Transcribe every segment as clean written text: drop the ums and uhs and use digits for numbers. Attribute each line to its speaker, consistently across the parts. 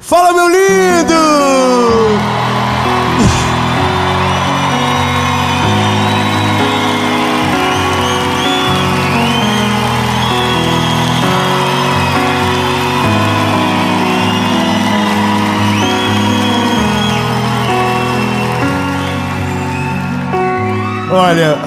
Speaker 1: Fala, meu lindo! Olha,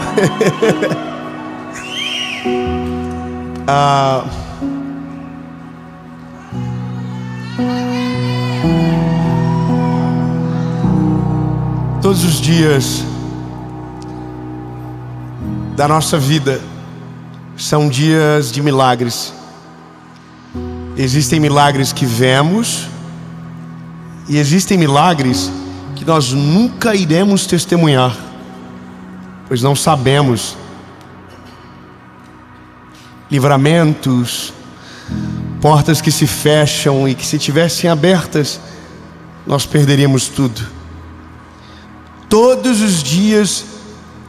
Speaker 1: todos os dias da nossa vida são dias de milagres. Existem milagres que vemos e existem milagres que nós nunca iremos testemunhar, pois não sabemos. Livramentos, portas que se fecham e que, se tivessem abertas, nós perderíamos tudo. Todos os dias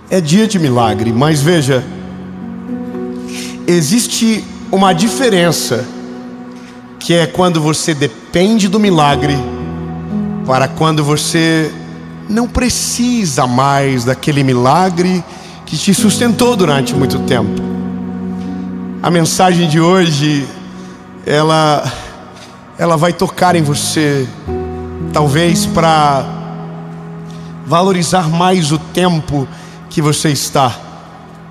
Speaker 1: é dia de milagre, mas veja, existe uma diferença, que é quando você depende do milagre para quando você não precisa mais daquele milagre que te sustentou durante muito tempo. A mensagem de hoje, ela vai tocar em você, talvez para valorizar mais o tempo que você está.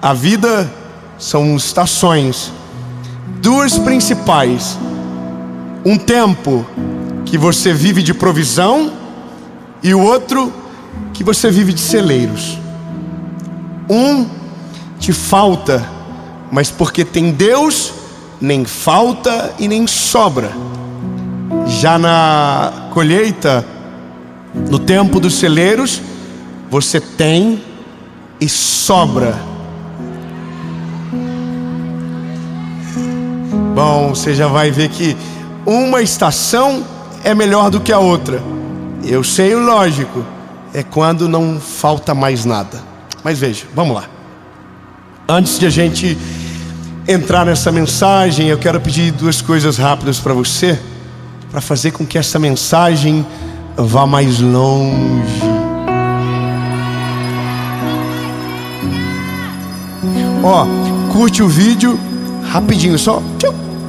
Speaker 1: A vida são estações, duas principais. Um tempo que você vive de provisão e o outro que você vive de celeiros. Um te falta, mas porque tem Deus, nem falta e nem sobra. Já na colheita, no tempo dos celeiros, você tem e sobra. Bom, você já vai ver que uma estação é melhor do que a outra. Eu sei, o lógico é quando não falta mais nada. Mas veja, vamos lá. Antes de a gente entrar nessa mensagem, eu quero pedir duas coisas rápidas para você, para fazer com que essa mensagem vá mais longe. Ó, curte o vídeo rapidinho, só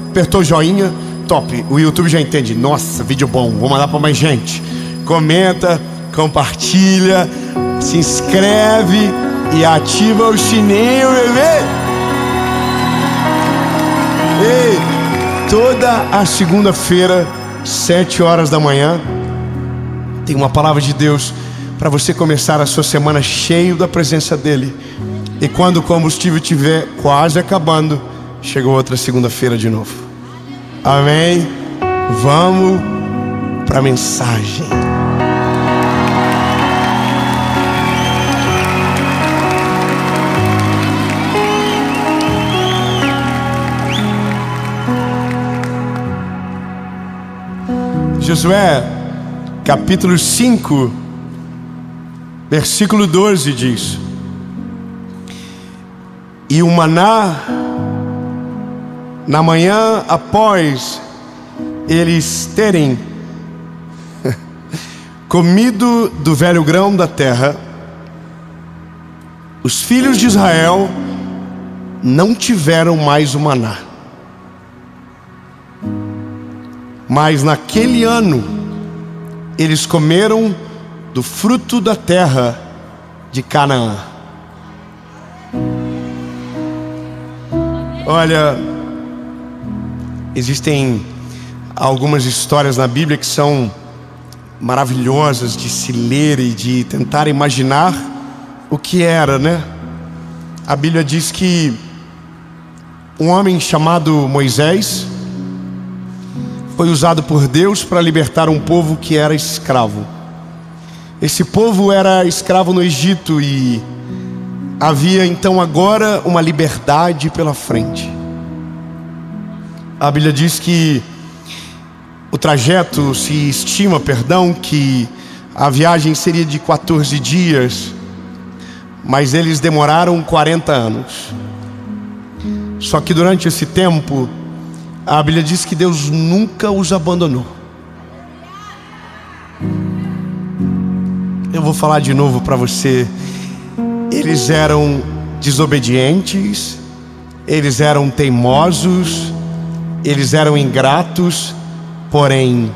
Speaker 1: apertou o joinha, top. O YouTube já entende. Nossa, vídeo bom, vou mandar para mais gente. Comenta, compartilha, se inscreve e ativa o sininho, bebê. Ei, toda a segunda-feira, 7 horas da manhã, tem uma palavra de Deus para você começar a sua semana cheio da presença dEle. E quando o combustível estiver quase acabando, chegou outra segunda-feira de novo. Amém? Vamos para a mensagem. Josué, capítulo 5, versículo 12 diz: e o maná, na manhã após eles terem comido do velho grão da terra, os filhos de Israel não tiveram mais o maná. Mas naquele ano eles comeram do fruto da terra de Canaã. Olha, existem algumas histórias na Bíblia que são maravilhosas de se ler e de tentar imaginar o que era, né? A Bíblia diz que um homem chamado Moisés foi usado por Deus para libertar um povo que era escravo. Esse povo era escravo no Egito e havia então agora uma liberdade pela frente. A Bíblia diz que o trajeto, se estima, que a viagem seria de 14 dias, mas eles demoraram 40 anos. Só que durante esse tempo, a Bíblia diz que Deus nunca os abandonou. vou falar de novo para você. Eles eram desobedientes, eles eram teimosos, eles eram ingratos, porém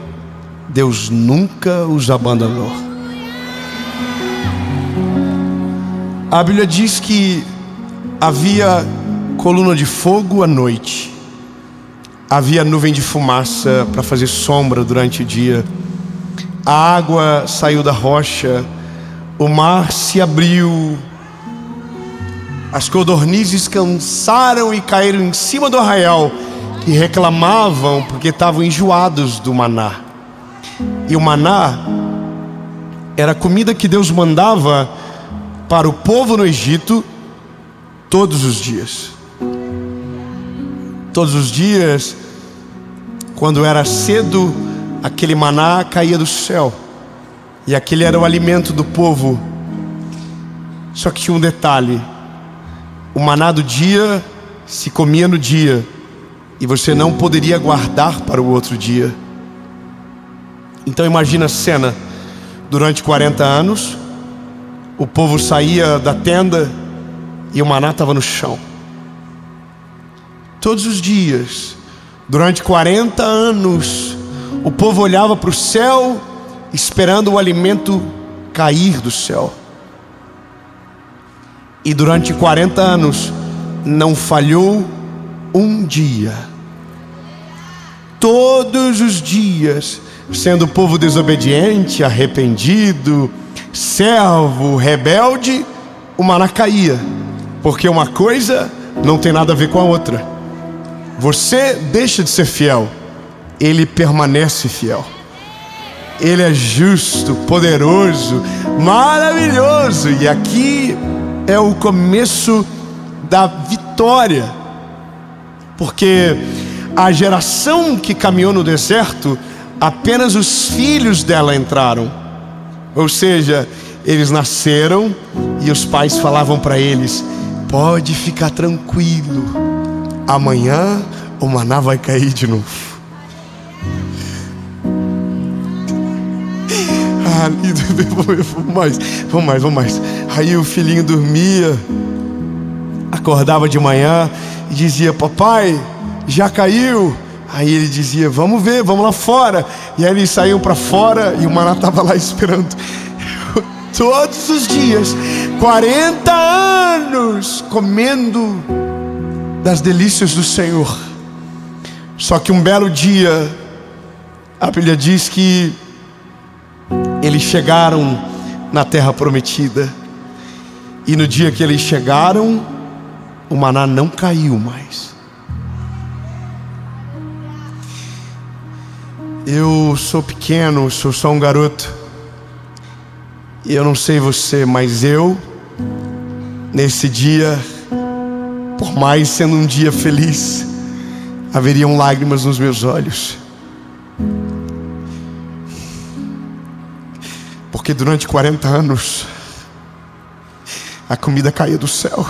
Speaker 1: Deus nunca os abandonou. A Bíblia diz que havia coluna de fogo à noite, havia nuvem de fumaça para fazer sombra durante o dia, a água saiu da rocha, o mar se abriu, as codornizes cansaram e caíram em cima do arraial, que reclamavam porque estavam enjoados do maná. E o maná era a comida que Deus mandava para o povo no Egito todos os dias. Todos os dias, quando era cedo, aquele maná caía do céu, e aquele era o alimento do povo. Só que tinha um detalhe: o maná do dia se comia no dia, e você não poderia guardar para o outro dia. Então imagina a cena: durante 40 anos, o povo saía da tenda e o maná estava no chão. Todos os dias, durante 40 anos, o povo olhava para o céu, esperando o alimento cair do céu. E durante 40 anos, não falhou um dia. Todos os dias, sendo o povo desobediente, arrependido, servo, rebelde, o maná caía. Porque uma coisa não tem nada a ver com a outra. Você deixa de ser fiel, Ele permanece fiel. Ele é justo, poderoso, maravilhoso. E aqui é o começo da vitória. Porque a geração que caminhou no deserto, apenas os filhos dela entraram. Ou seja, eles nasceram e os pais falavam para eles: pode ficar tranquilo, amanhã o maná vai cair de novo. Vamos mais. Aí o filhinho dormia, acordava de manhã e dizia: papai, já caiu? Aí ele dizia: vamos ver, vamos lá fora. E aí eles saíam para fora e o maná estava lá esperando. Todos os dias, 40 anos comendo das delícias do Senhor. Só que um belo dia, a Bíblia diz que eles chegaram na terra prometida. E no dia que eles chegaram, o maná não caiu mais. Eu sou pequeno, sou só um garoto. E eu não sei você, mas eu, nesse dia, por mais sendo um dia feliz, haveriam lágrimas nos meus olhos. Porque durante 40 anos, a comida caía do céu.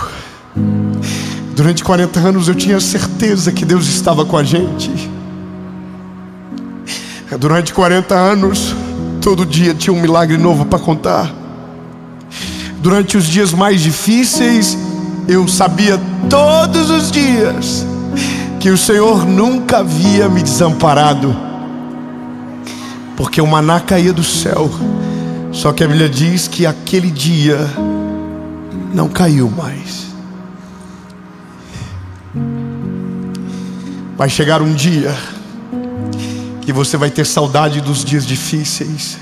Speaker 1: Durante 40 anos eu tinha certeza que Deus estava com a gente. Durante 40 anos, todo dia tinha um milagre novo para contar. Durante os dias mais difíceis, eu sabia todos os dias que o Senhor nunca havia me desamparado, porque o maná caía do céu. Só que a Bíblia diz que aquele dia não caiu mais. Vai chegar um dia que você vai ter saudade dos dias difíceis,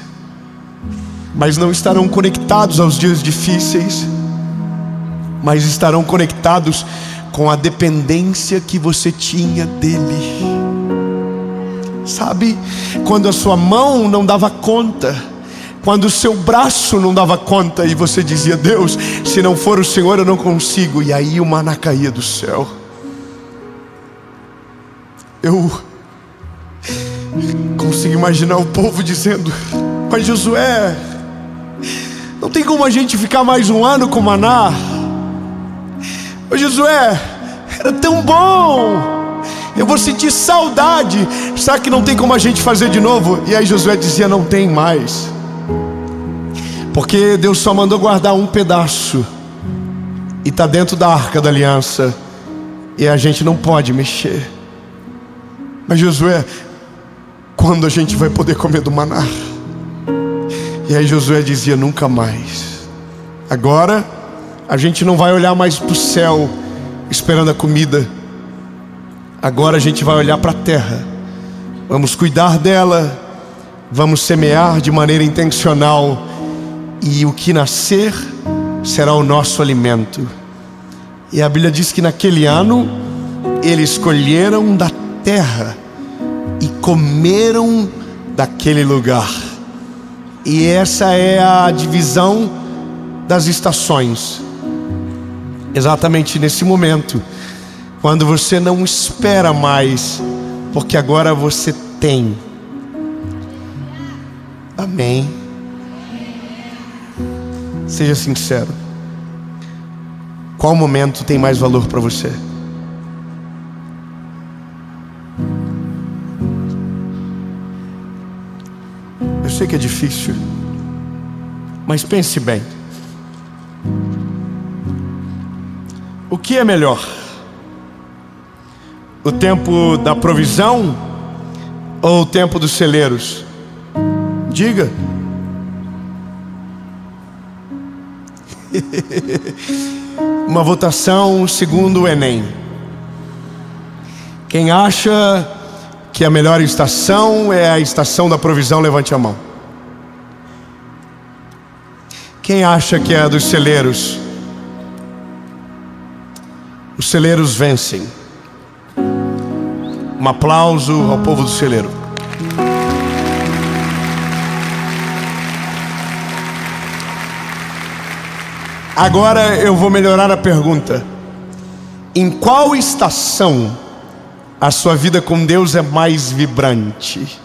Speaker 1: mas não estarão conectados aos dias difíceis, mas estarão conectados com a dependência que você tinha dele. Sabe, quando a sua mão não dava conta, quando o seu braço não dava conta, e você dizia: Deus, se não for o Senhor eu não consigo. E aí o maná caía do céu. Eu consigo imaginar o povo dizendo: mas Josué, não tem como a gente ficar mais um ano com maná? Ô Josué, era tão bom, eu vou sentir saudade. Será que não tem como a gente fazer de novo? E aí Josué dizia: não tem mais. Porque Deus só mandou guardar um pedaço e está dentro da arca da aliança, e a gente não pode mexer. Mas Josué, quando a gente vai poder comer do maná? E aí Josué dizia: nunca mais. Agora a gente não vai olhar mais para o céu esperando a comida. Agora a gente vai olhar para a terra. Vamos cuidar dela, vamos semear de maneira intencional, e o que nascer será o nosso alimento. E a Bíblia diz que naquele ano eles colheram da terra e comeram daquele lugar. E essa é a divisão das estações. Exatamente nesse momento, quando você não espera mais, porque agora você tem. Amém. Seja sincero. Qual momento tem mais valor para você? Eu sei que é difícil, mas pense bem. O que é melhor? O tempo da provisão ou o tempo dos celeiros? Diga. Uma votação segundo o Enem. Quem acha que a melhor estação é a estação da provisão, levante a mão. Quem acha que é a dos celeiros? Os celeiros vencem. Um aplauso ao povo do celeiro. Agora eu vou melhorar a pergunta. Em qual estação a sua vida com Deus é mais vibrante?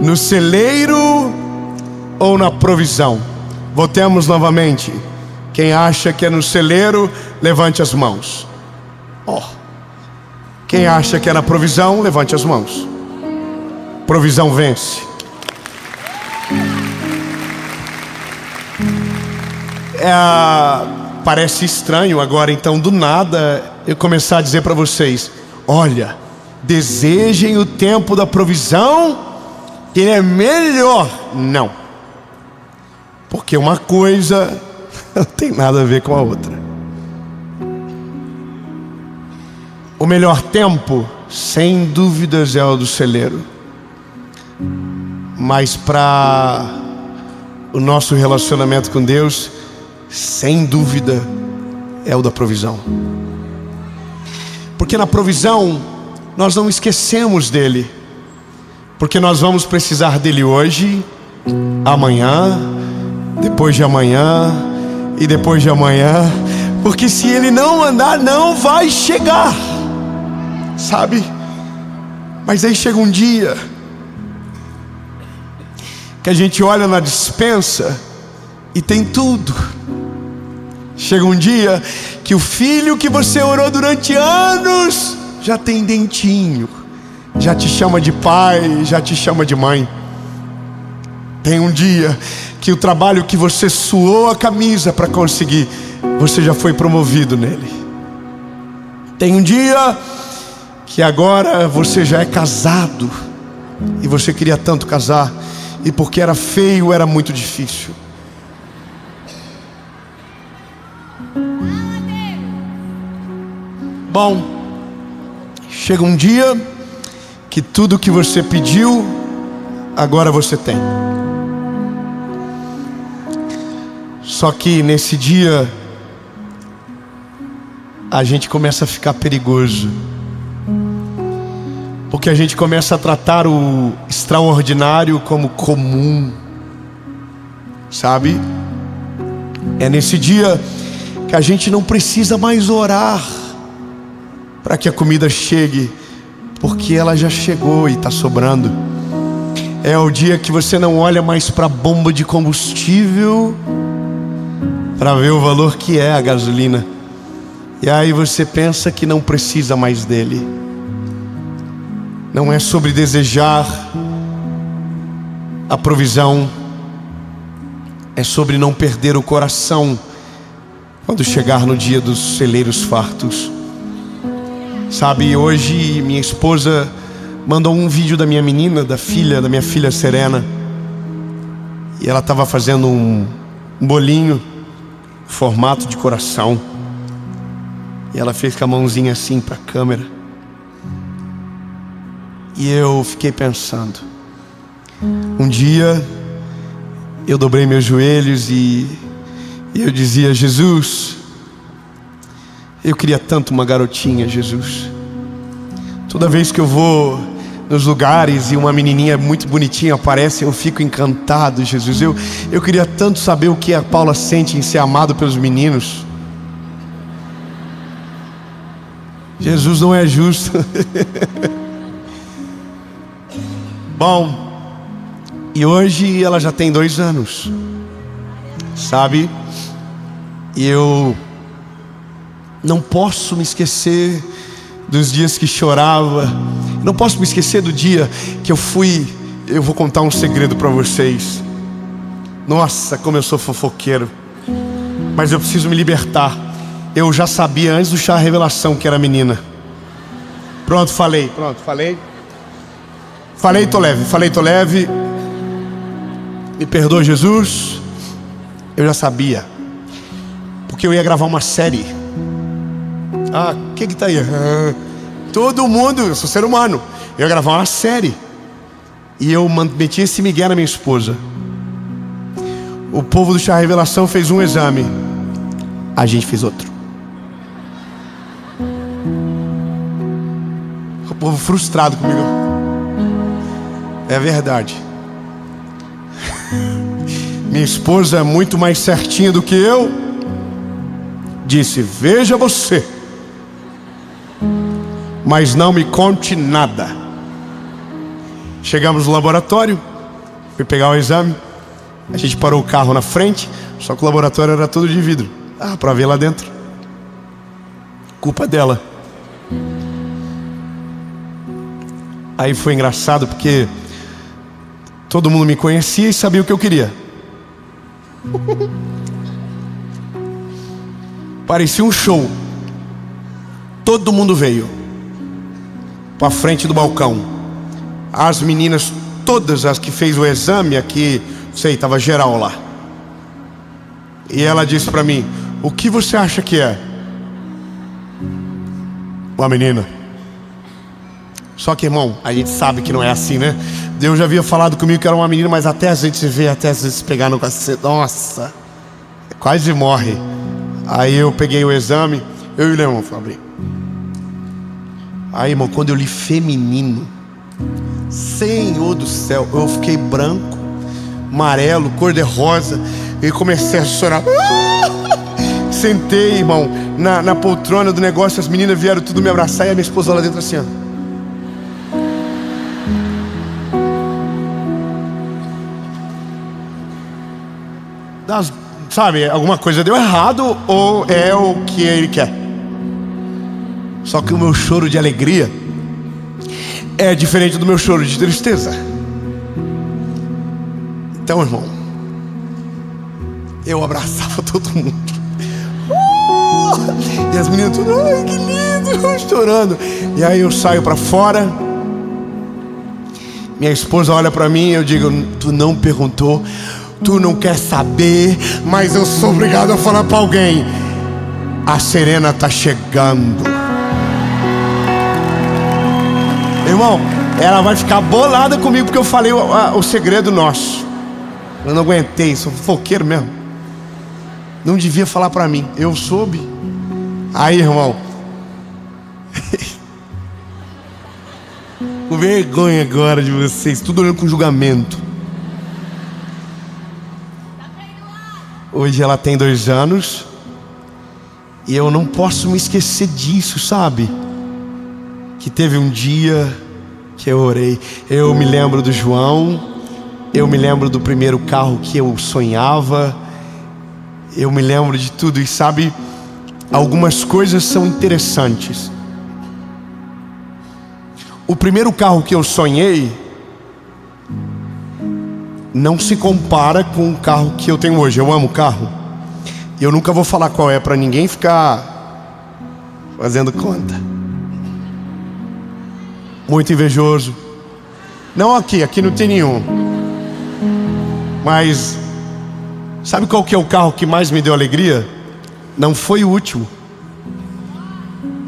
Speaker 1: No celeiro ou na provisão? Votemos novamente. Quem acha que é no celeiro, levante as mãos. Quem acha que é na provisão, levante as mãos. Provisão vence. Parece estranho agora, então, do nada, eu começar a dizer para vocês: olha, desejem o tempo da provisão, que ele é melhor. Não, porque uma coisa não tem nada a ver com a outra. O melhor tempo, sem dúvidas, é o do celeiro. Mas para o nosso relacionamento com Deus, sem dúvida, é o da provisão. Porque na provisão nós não esquecemos dele, porque nós vamos precisar dele hoje, amanhã, depois de amanhã e depois de amanhã. Porque se ele não mandar, não vai chegar, sabe? Mas aí chega um dia que a gente olha na despensa e tem tudo. Chega um dia que o filho que você orou durante anos já tem dentinho, já te chama de pai, já te chama de mãe. Tem um dia que o trabalho que você suou a camisa para conseguir, você já foi promovido nele. Tem um dia que agora você já é casado e você queria tanto casar, e porque era feio era muito difícil. Bom, chega um dia que tudo que você pediu, agora você tem. Só que nesse dia a gente começa a ficar perigoso, porque a gente começa a tratar o extraordinário como comum, sabe? É nesse dia que a gente não precisa mais orar para que a comida chegue, porque ela já chegou e está sobrando. É o dia que você não olha mais para a bomba de combustível para ver o valor que é a gasolina, e aí você pensa que não precisa mais dele. Não é sobre desejar a provisão, é sobre não perder o coração quando chegar no dia dos celeiros fartos. Sabe, hoje minha esposa mandou um vídeo da minha menina, da minha filha Serena. E ela estava fazendo um bolinho, formato de coração. E ela fez com a mãozinha assim para a câmera. E eu fiquei pensando. Um dia eu dobrei meus joelhos e eu dizia: Jesus, eu queria tanto uma garotinha, Jesus. Toda vez que eu vou nos lugares e uma menininha muito bonitinha aparece, eu fico encantado, Jesus. Eu queria tanto saber o que a Paula sente em ser amado pelos meninos. Jesus não é justo. Bom, e hoje ela já tem 2 anos, sabe? E eu não posso me esquecer dos dias que chorava. Não posso me esquecer do dia que eu fui. Eu vou contar um segredo para vocês. Nossa, como eu sou fofoqueiro. Mas eu preciso me libertar. Eu já sabia antes do chá revelação que era menina. Pronto, falei. Falei, tô leve. Me perdoa, Jesus. Eu já sabia. Porque eu ia gravar uma série. Ah, o que tá aí? Todo mundo, eu sou ser humano. Eu ia gravar uma série. E eu meti esse migué na minha esposa. O povo do Chá Revelação fez um exame. A gente fez outro. O povo frustrado comigo. É verdade. Minha esposa é muito mais certinha do que eu. Disse: veja você, mas não me conte nada. Chegamos no laboratório, fui pegar o exame. A gente parou o carro na frente, só que o laboratório era todo de vidro. Ah, pra ver lá dentro. Culpa dela. Aí foi engraçado porque todo mundo me conhecia e sabia o que eu queria. Parecia um show. Todo mundo veio para frente do balcão. As meninas, todas as que fez o exame aqui, sei, tava geral lá. E ela disse para mim: o que você acha que é? Uma menina. Só que, irmão, a gente sabe que não é assim, né? Deus já havia falado comigo que era uma menina, mas até a gente se vê, até a gente se pegar no cacete, nossa, quase morre. Aí eu peguei o exame, eu e o Leão, Fabrício. Aí, irmão, quando eu li feminino, Senhor do céu, eu fiquei branco, amarelo, cor de rosa, e comecei a chorar. Sentei, irmão, na poltrona do negócio, as meninas vieram tudo me abraçar e a minha esposa lá dentro assim, ó. Sabe, alguma coisa deu errado ou é o que ele quer. Só que o meu choro de alegria é diferente do meu choro de tristeza. Então, irmão, eu abraçava todo mundo. E as meninas tudo, ai, que lindo, chorando. E aí eu saio pra fora. Minha esposa olha pra mim e eu digo: tu não perguntou, tu não quer saber, mas eu sou obrigado a falar pra alguém: a Serena tá chegando. Irmão, ela vai ficar bolada comigo porque eu falei o segredo nosso. Eu não aguentei, sou fofoqueiro mesmo. Não devia falar pra mim, eu soube. Aí, irmão, com vergonha agora de vocês, tudo olhando com julgamento. Hoje ela tem 2 anos e eu não posso me esquecer disso, sabe? Que teve um dia que eu orei. Eu me lembro do João, eu me lembro do primeiro carro que eu sonhava, eu me lembro de tudo. E sabe, algumas coisas são interessantes. O primeiro carro que eu sonhei não se compara com o carro que eu tenho hoje. Eu amo carro. E eu nunca vou falar qual é para ninguém ficar fazendo conta. Muito invejoso. Não aqui não tem nenhum. Mas sabe qual que é o carro que mais me deu alegria? Não foi o último.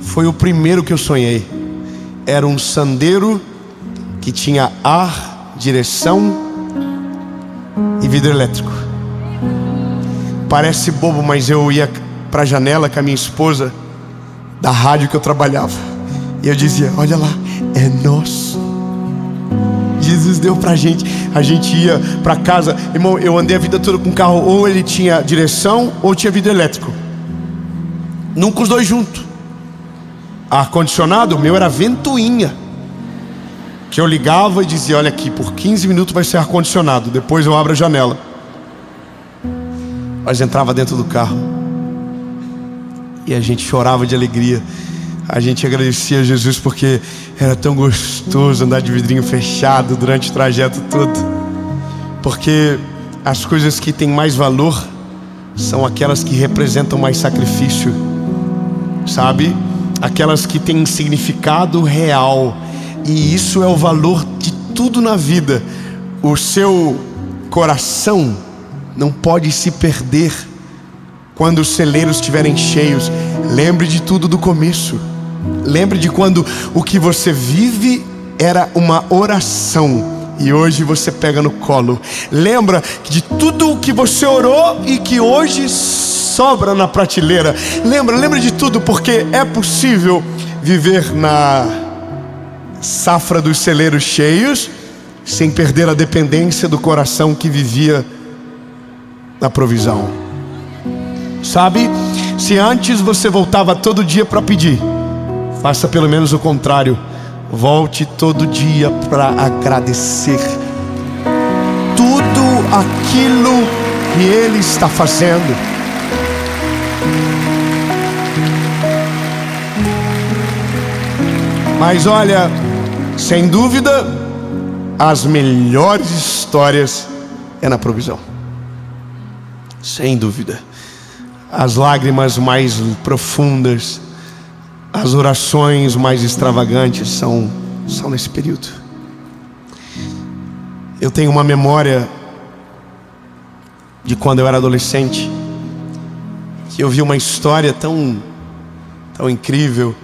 Speaker 1: Foi o primeiro que eu sonhei. Era um Sandero que tinha ar, direção e vidro elétrico. Parece bobo, mas eu ia para a janela com a minha esposa da rádio que eu trabalhava. E eu dizia: olha lá, é nosso. Jesus deu pra gente. A gente ia pra casa. Irmão, eu andei a vida toda com carro. Ou ele tinha direção ou tinha vidro elétrico. Nunca os dois juntos. Ar-condicionado, o meu era ventoinha, que eu ligava e dizia: olha aqui, por 15 minutos vai ser ar-condicionado, depois eu abro a janela. Mas entrava dentro do carro e a gente chorava de alegria. A gente agradecia a Jesus porque era tão gostoso andar de vidrinho fechado durante o trajeto todo. Porque as coisas que têm mais valor são aquelas que representam mais sacrifício, sabe? Aquelas que têm significado real. E isso é o valor de tudo na vida. O seu coração não pode se perder quando os celeiros estiverem cheios. Lembre de tudo do começo. Lembre de quando o que você vive era uma oração e hoje você pega no colo. Lembra de tudo o que você orou e que hoje sobra na prateleira. Lembra de tudo, porque é possível viver na safra dos celeiros cheios sem perder a dependência do coração que vivia na provisão. Sabe, se antes você voltava todo dia para pedir, faça pelo menos o contrário. Volte todo dia para agradecer tudo aquilo que Ele está fazendo. Mas olha, sem dúvida, as melhores histórias é na provisão. Sem dúvida. As lágrimas mais profundas, as orações mais extravagantes são nesse período. Eu tenho uma memória de quando eu era adolescente, que eu vi uma história tão incrível.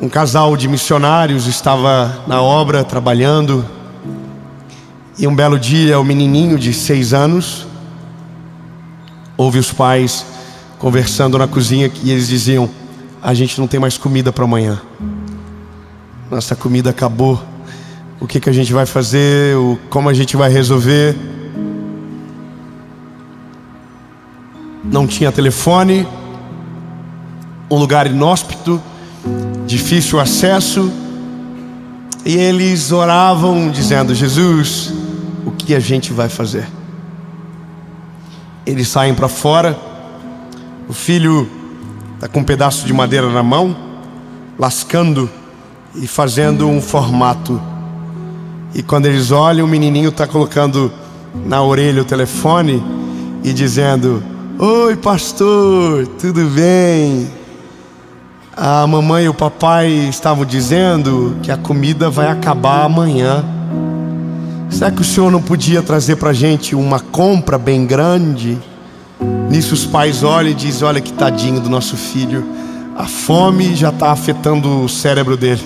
Speaker 1: Um casal de missionários estava na obra trabalhando, e um belo dia o menininho de 6 anos ouve os pais conversando na cozinha, e eles diziam: a gente não tem mais comida para amanhã. Nossa comida acabou. O que a gente vai fazer? Como a gente vai resolver? Não tinha telefone, um lugar inóspito, difícil acesso. E eles oravam dizendo: Jesus, o que a gente vai fazer? Eles saem para fora. O filho está com um pedaço de madeira na mão, lascando e fazendo um formato. E quando eles olham, o menininho está colocando na orelha o telefone e dizendo: oi pastor, tudo bem? A mamãe e o papai estavam dizendo que a comida vai acabar amanhã. Será que o senhor não podia trazer para a gente uma compra bem grande? Nisso os pais olham e dizem: olha que tadinho do nosso filho, a fome já está afetando o cérebro dele.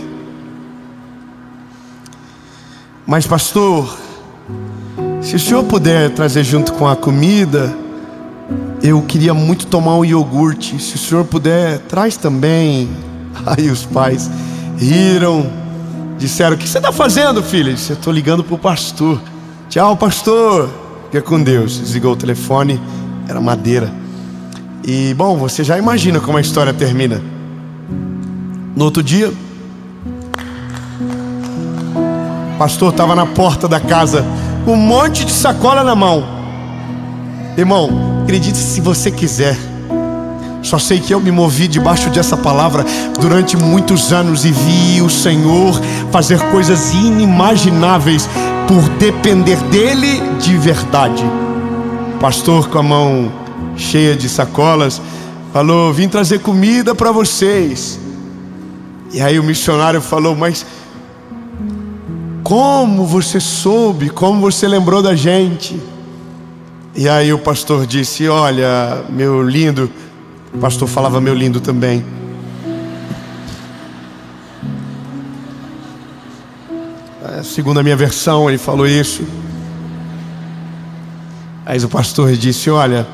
Speaker 1: Mas pastor, se o senhor puder trazer junto com a comida, eu queria muito tomar um iogurte. Se o senhor puder, traz também. Aí os pais riram, disseram: o que você está fazendo, filho? Eu disse: eu estou ligando para o pastor. Tchau, pastor, fica com Deus. Desligou o telefone. Era madeira. E bom, você já imagina como a história termina. No outro dia, o pastor estava na porta da casa com um monte de sacola na mão. Irmão, acredite se você quiser, só sei que eu me movi debaixo dessa palavra durante muitos anos e vi o Senhor fazer coisas inimagináveis. por depender dele de verdade. O pastor, com a mão cheia de sacolas, falou: vim trazer comida para vocês. E aí o missionário falou: mas como você soube? Como você lembrou da gente? E aí o pastor disse: olha, meu lindo. O pastor falava meu lindo também. Segundo a minha versão, ele falou isso. Aí o pastor disse: olha,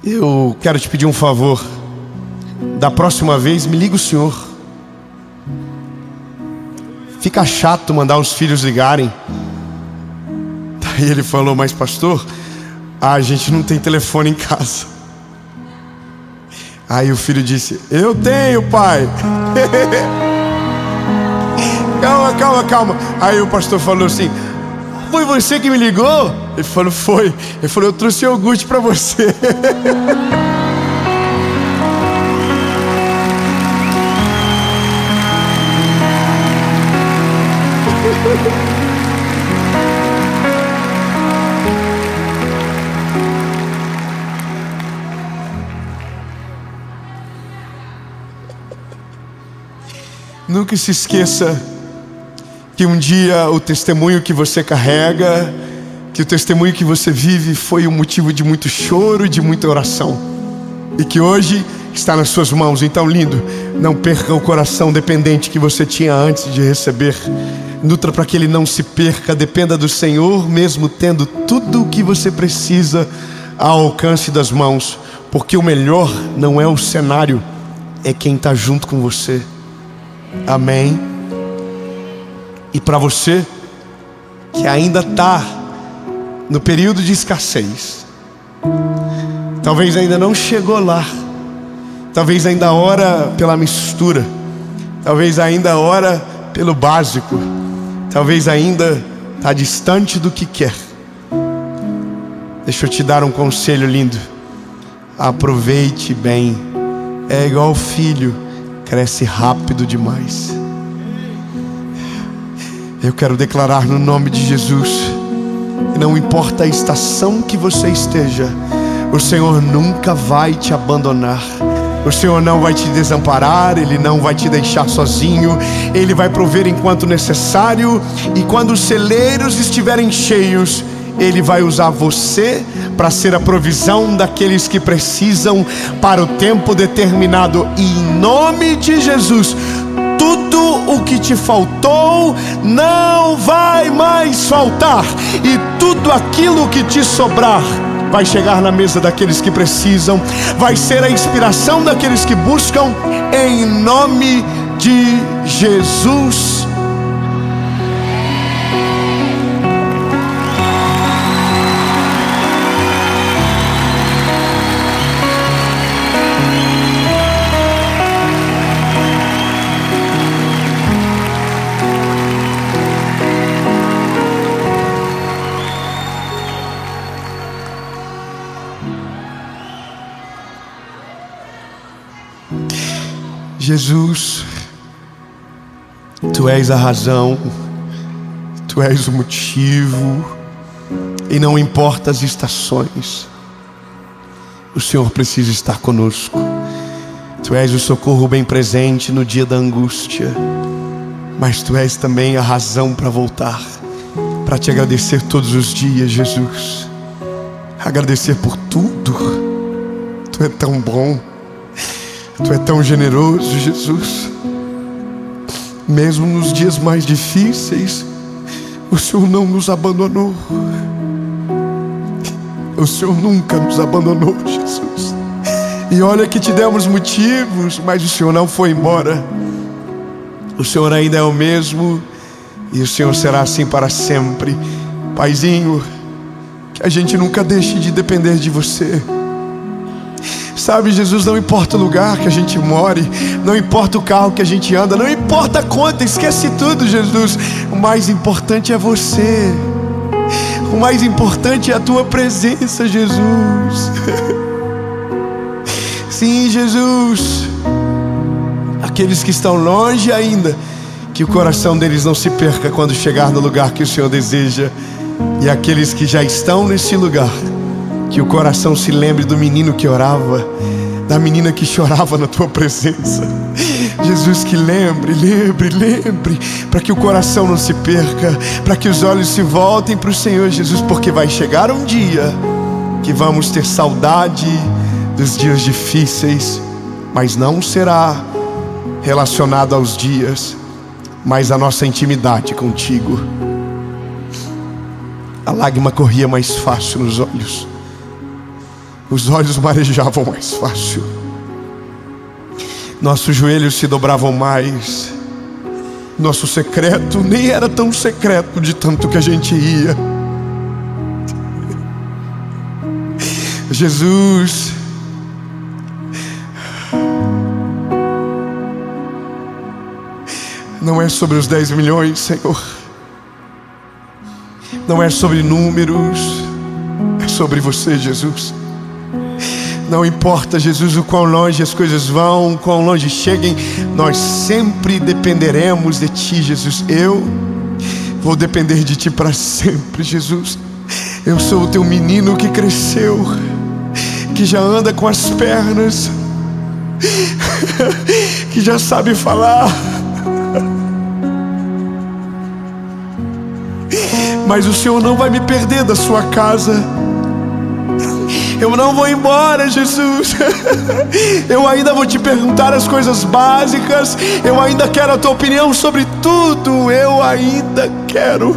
Speaker 1: eu quero te pedir um favor. Da próxima vez, me liga o senhor. Fica chato mandar os filhos ligarem. Daí ele falou: mas pastor, a gente não tem telefone em casa. Aí o filho disse: eu tenho, pai. Calma. Aí o pastor falou assim: foi você que me ligou? Ele falou: foi. Ele falou: eu trouxe iogurte para você. Nunca se esqueça que um dia o testemunho que você carrega, que o testemunho que você vive foi um motivo de muito choro e de muita oração, e que hoje está nas suas mãos. Então, lindo, não perca o coração dependente que você tinha antes de receber. Nutra para que ele não se perca. Dependa do Senhor, mesmo tendo tudo o que você precisa ao alcance das mãos, porque o melhor não é o cenário, é quem está junto com você. Amém? E para você que ainda está no período de escassez, talvez ainda não chegou lá, talvez ainda ora pela mistura, talvez ainda ora pelo básico, talvez ainda está distante do que quer. Deixa eu te dar um conselho lindo. Aproveite bem. É igual o filho, cresce rápido demais. Eu quero declarar no nome de Jesus, não importa a estação que você esteja, o Senhor nunca vai te abandonar. O Senhor não vai te desamparar, Ele não vai te deixar sozinho. Ele vai prover enquanto necessário, e quando os celeiros estiverem cheios, Ele vai usar você para ser a provisão daqueles que precisam para o tempo determinado. E em nome de Jesus, tudo o que te faltou não vai mais faltar, e tudo aquilo que te sobrar vai chegar na mesa daqueles que precisam, vai ser a inspiração daqueles que buscam, em nome de Jesus. Jesus, Tu és a razão, Tu és o motivo, e não importa as estações, o Senhor precisa estar conosco. Tu és o socorro bem presente no dia da angústia, mas Tu és também a razão para voltar, para te agradecer todos os dias, Jesus. Agradecer por tudo. Tu é tão bom, Tu é tão generoso, Jesus. Mesmo nos dias mais difíceis, o Senhor não nos abandonou. O Senhor nunca nos abandonou, Jesus. E olha que te demos motivos, mas o Senhor não foi embora. O Senhor ainda é o mesmo, e o Senhor será assim para sempre. Paizinho, que a gente nunca deixe de depender de Você. Sabe, Jesus, não importa o lugar que a gente more, não importa o carro que a gente anda, não importa a conta, esquece tudo, Jesus. O mais importante é Você. O mais importante é a Tua presença, Jesus. Sim, Jesus. Aqueles que estão longe ainda, Que o coração deles não se perca quando chegar no lugar que o Senhor deseja. E aqueles que já estão nesse lugar, que o coração se lembre do menino que orava, da menina que chorava na tua presença. Jesus, que lembre, para que o coração não se perca, para que os olhos se voltem para o Senhor Jesus, porque vai chegar um dia que vamos ter saudade dos dias difíceis, mas não será relacionado aos dias, mas a nossa intimidade contigo. A lágrima corria mais fácil nos olhos, os olhos marejavam mais fácil, nossos joelhos se dobravam mais, nosso secreto nem era tão secreto de tanto que a gente ia. Jesus, não é sobre os 10 milhões, Senhor. Não é sobre números, é sobre você, Jesus. Não importa, Jesus, o quão longe as coisas vão, o quão longe cheguem, nós sempre dependeremos de Ti, Jesus. Eu vou depender de Ti para sempre, Jesus. Eu sou o Teu menino que cresceu, que já anda com as pernas, que já sabe falar. Mas o Senhor não vai me perder da sua casa. Eu não vou embora, Jesus. Eu ainda vou te perguntar as coisas básicas. Eu ainda quero a tua opinião sobre tudo. Eu ainda quero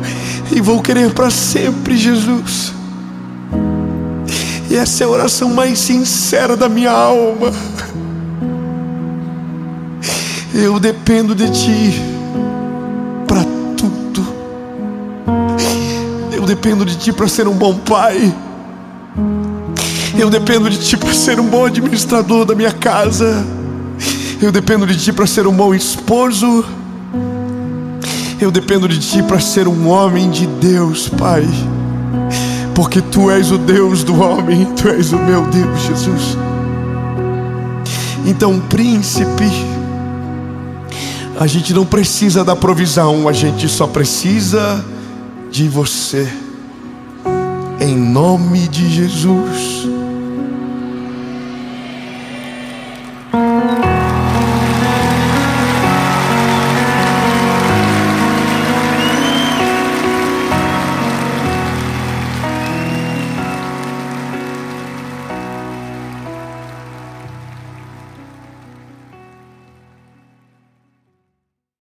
Speaker 1: e vou querer para sempre, Jesus. E essa é a oração mais sincera da minha alma. Eu dependo de Ti para tudo. Eu dependo de Ti para ser um bom pai. Eu dependo de Ti para ser um bom administrador da minha casa. Eu dependo de Ti para ser um bom esposo. Eu dependo de Ti para ser um homem de Deus, Pai. Porque Tu és o Deus do homem, Tu és o meu Deus, Jesus. Então, príncipe, a gente não precisa da provisão, a gente só precisa de Você. Em nome de Jesus.